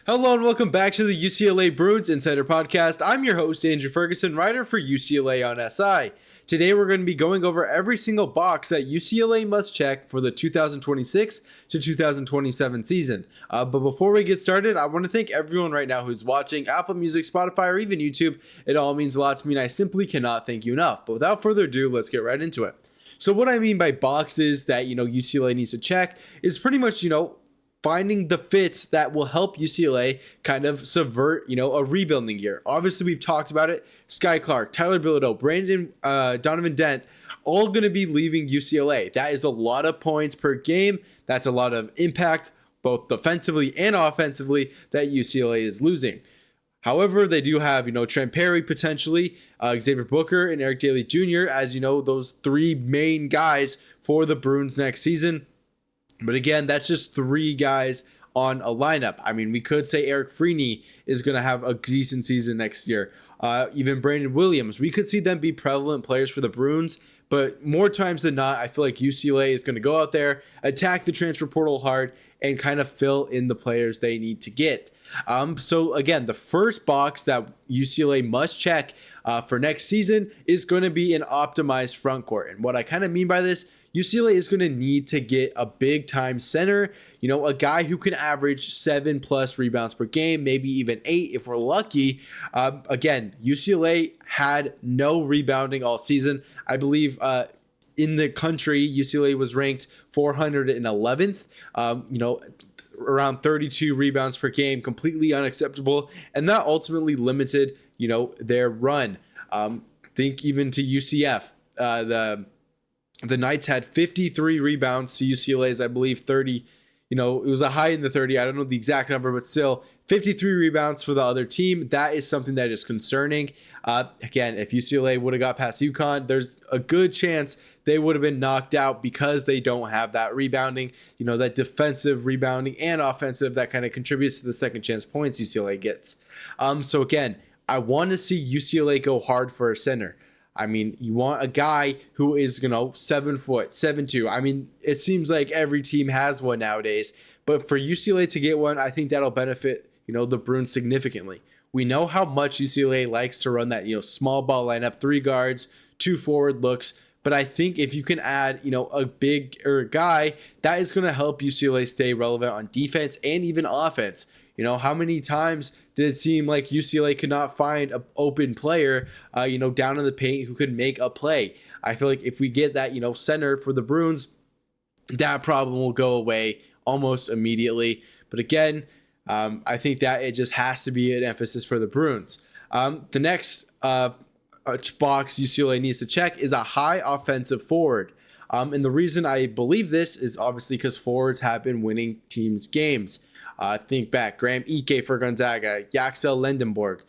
Hello and welcome back to the UCLA Bruins Insider Podcast. I'm your host, Andrew Ferguson, writer for UCLA on SI. Today we're going to be going over every single box that UCLA must check for the 2026 to 2027 season. But before we get started, I want to thank everyone right now who's watching Apple Music, Spotify, or even YouTube. It all means a lot to me and I simply cannot thank you enough. But without further ado, let's get right into it. So what I mean by boxes that, UCLA needs to check is pretty much, finding the fits that will help UCLA kind of subvert, a rebuilding year. Obviously, we've talked about it. Sky Clark, Tyler Bilodeau, Brandon, Donovan Dent, all going to be leaving UCLA. That is a lot of points per game. That's a lot of impact, both defensively and offensively, that UCLA is losing. However, they do have, Trent Perry potentially, Xavier Booker, and Eric Daly Jr. as, those three main guys for the Bruins next season. But again, that's just three guys on a lineup. I mean, we could say Eric Freeney is going to have a decent season next year. Even Brandon Williams. We could see them be prevalent players for the Bruins. But more times than not, I feel like UCLA is going to go out there, attack the transfer portal hard, and kind of fill in the players they need to get. So again, the first box that UCLA must check for next season is going to be an optimized front court. And what I kind of mean by this, UCLA is going to need to get a big time center, a guy who can average 7+ rebounds per game, maybe even 8 if we're lucky. Again, UCLA had no rebounding all season. I believe in the country, UCLA was ranked 411th, around 32 rebounds per game, completely unacceptable. And that ultimately limited, their run. Think even to UCF, the Knights had 53 rebounds to UCLA's, I believe, 30. It was a high in the 30. I don't know the exact number, but still 53 rebounds for the other team. That is something that is concerning. Again, if UCLA would have got past UConn, there's a good chance they would have been knocked out because they don't have that rebounding, that defensive rebounding and offensive that kind of contributes to the second chance points UCLA gets. So again, I want to see UCLA go hard for a center. I mean, you want a guy who is, 7 foot, 7'2". I mean, it seems like every team has one nowadays. But for UCLA to get one, I think that'll benefit, the Bruins significantly. We know how much UCLA likes to run that, small ball lineup, 3 guards, 2 forward looks. But I think if you can add, a bigger guy, that is going to help UCLA stay relevant on defense and even offense. How many times did it seem like UCLA could not find an open player, down in the paint who could make a play? I feel like if we get that, center for the Bruins, that problem will go away almost immediately. But again, I think that it just has to be an emphasis for the Bruins. The next box UCLA needs to check is a high offensive forward. And the reason I believe this is obviously because forwards have been winning teams' games. Think back, Graham Ike for Gonzaga, Yaxel Lendenborg,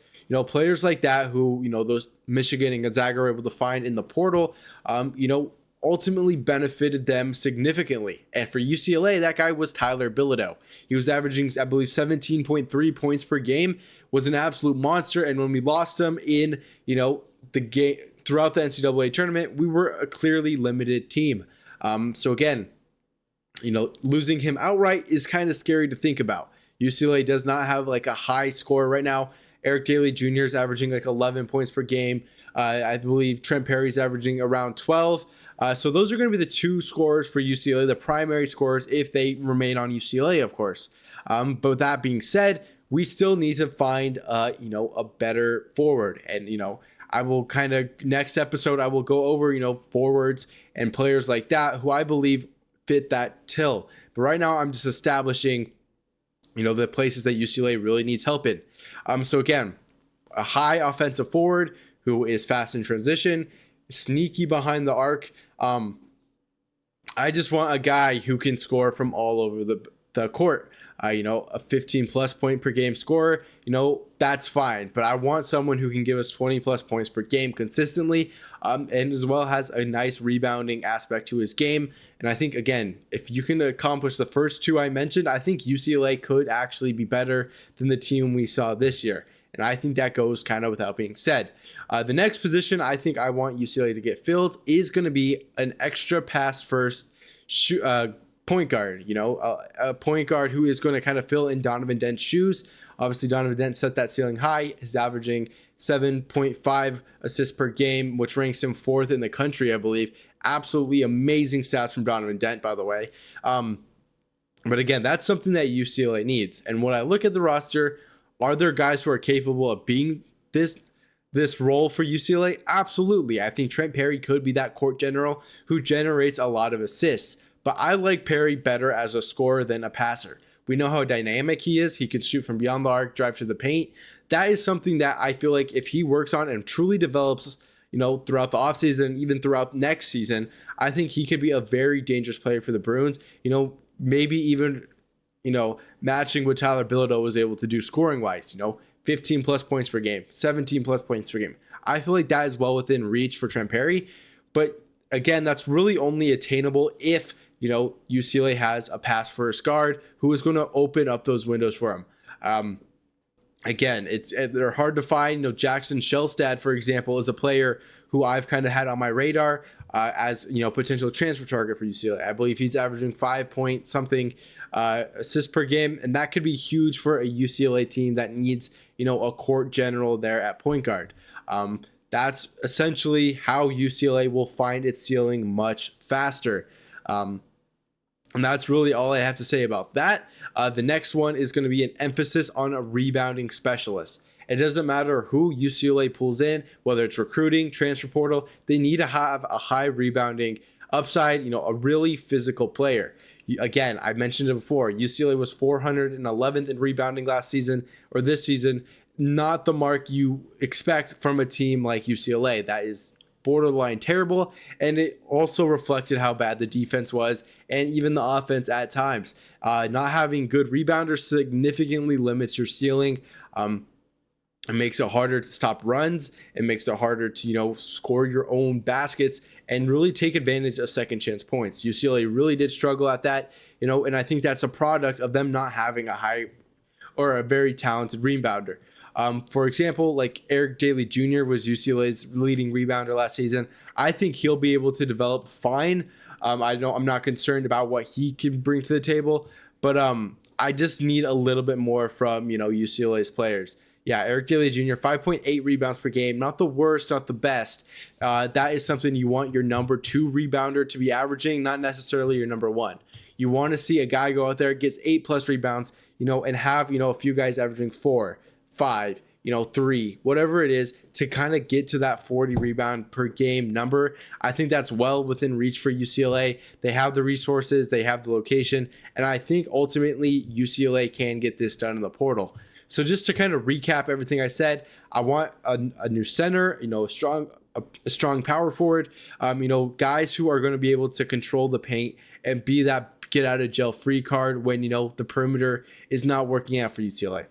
players like that who, those Michigan and Gonzaga were able to find in the portal, ultimately benefited them significantly. And for UCLA, that guy was Tyler Bilodeau. He was averaging, I believe, 17.3 points per game, was an absolute monster. And when we lost him in, the game throughout the NCAA tournament, we were a clearly limited team. So again, losing him outright is kind of scary to think about. UCLA does not have like a high score right now. Eric Daly Jr. is averaging like 11 points per game. I believe Trent Perry's averaging around 12. So those are going to be the 2 scorers for UCLA, the primary scorers if they remain on UCLA, of course. But with that being said, we still need to find, a better forward. And, I will kind of next episode, I will go over, forwards and players like that who I believe fit that till. But right now I'm just establishing, the places that UCLA really needs help in. So again, a high offensive forward who is fast in transition, sneaky behind the arc. I just want a guy who can score from all over the court. A 15+ point per game scorer, that's fine. But I want someone who can give us 20+ points per game consistently, and as well has a nice rebounding aspect to his game. And I think, again, if you can accomplish the first 2 I mentioned, I think UCLA could actually be better than the team we saw this year. And I think that goes kind of without being said. The next position I think I want UCLA to get filled is going to be an extra pass first point guard, a point guard who is going to kind of fill in Donovan Dent's shoes. Obviously, Donovan Dent set that ceiling high. He's averaging 7.5 assists per game, which ranks him fourth in the country, I believe. Absolutely amazing stats from Donovan Dent, by the way. But again, that's something that UCLA needs. And when I look at the roster, are there guys who are capable of being this role for UCLA? Absolutely. I think Trent Perry could be that court general who generates a lot of assists. But I like Perry better as a scorer than a passer. We know how dynamic he is. He can shoot from beyond the arc, drive to the paint. That is something that I feel like if he works on and truly develops, throughout the offseason, even throughout next season, I think he could be a very dangerous player for the Bruins. Maybe even, matching what Tyler Bilodeau was able to do scoring wise, 15 plus points per game, 17 plus points per game. I feel like that is well within reach for Trent Perry. But again, that's really only attainable if, UCLA has a pass first guard who is going to open up those windows for him. Again, they're hard to find. Jackson Shellstad, for example, is a player who I've kind of had on my radar as potential transfer target for UCLA. I believe he's averaging 5 point something assists per game, and that could be huge for a UCLA team that needs a court general there at point guard. That's essentially how UCLA will find its ceiling much faster. And that's really all I have to say about that. The next one is going to be an emphasis on a rebounding specialist. It doesn't matter who UCLA pulls in, whether it's recruiting, transfer portal, they need to have a high rebounding upside, a really physical player. Again, I mentioned it before, UCLA was 411th in rebounding last season, or this season, not the mark you expect from a team like UCLA. That is borderline terrible, and it also reflected how bad the defense was and even the offense at times. Not having good rebounders significantly limits your ceiling. It makes it harder to stop runs. It makes it harder to score your own baskets and really take advantage of second chance points. UCLA really did struggle at that, and I think that's a product of them not having a high or a very talented rebounder. For example, like Eric Daly Jr. was UCLA's leading rebounder last season. I think he'll be able to develop fine. I'm not concerned about what he can bring to the table, but I just need a little bit more from UCLA's players. Yeah, Eric Daly Jr., 5.8 rebounds per game. Not the worst, not the best. That is something you want your number 2 rebounder to be averaging, not necessarily your number 1. You want to see a guy go out there, gets 8 plus rebounds, and have, a few guys averaging 4, 5, 3, whatever it is, to kind of get to that 40 rebound per game number. I think that's well within reach for UCLA. They have the resources, they have the location, and I think ultimately UCLA can get this done in the portal. So just to kind of recap everything I said, I want a new center, a strong power forward, guys who are going to be able to control the paint and be that get out of jail free card when, the perimeter is not working out for UCLA.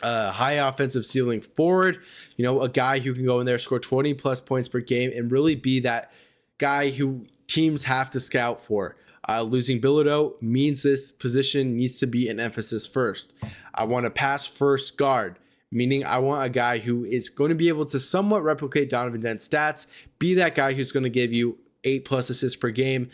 High offensive ceiling forward, a guy who can go in there, score 20 plus points per game, and really be that guy who teams have to scout for. Losing Bilodeau means this position needs to be an emphasis first. I want a pass first guard, meaning I want a guy who is going to be able to somewhat replicate Donovan Dent's stats, be that guy who's going to give you 8 plus assists per game,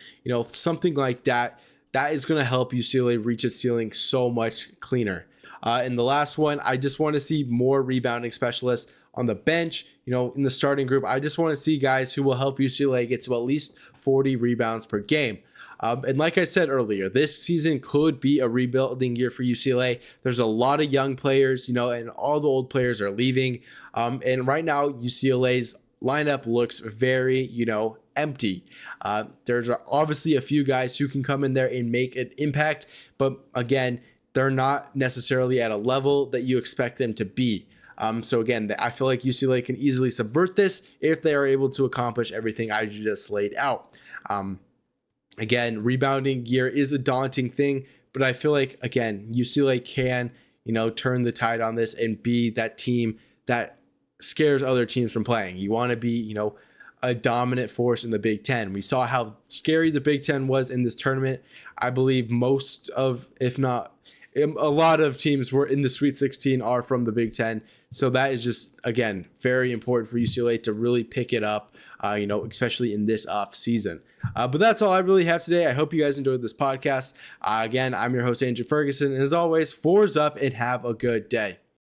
something like that. That is going to help UCLA reach its ceiling so much cleaner. And the last one, I just want to see more rebounding specialists on the bench, in the starting group. I just want to see guys who will help UCLA get to at least 40 rebounds per game. And like I said earlier, this season could be a rebuilding year for UCLA. There's a lot of young players, and all the old players are leaving. And right now, UCLA's lineup looks very, empty. There's obviously a few guys who can come in there and make an impact. But again, they're not necessarily at a level that you expect them to be. So again, I feel like UCLA can easily subvert this if they are able to accomplish everything I just laid out. Again, rebounding year is a daunting thing, but I feel like, again, UCLA can, turn the tide on this and be that team that scares other teams from playing. You want to be, a dominant force in the Big Ten. We saw how scary the Big Ten was in this tournament. I believe most of, if not a lot of teams were in the Sweet 16 are from the Big Ten. So that is just, again, very important for UCLA to really pick it up, especially in this off season. But that's all I really have today. I hope you guys enjoyed this podcast. Again, I'm your host, Andrew Ferguson. And as always, fours up and have a good day.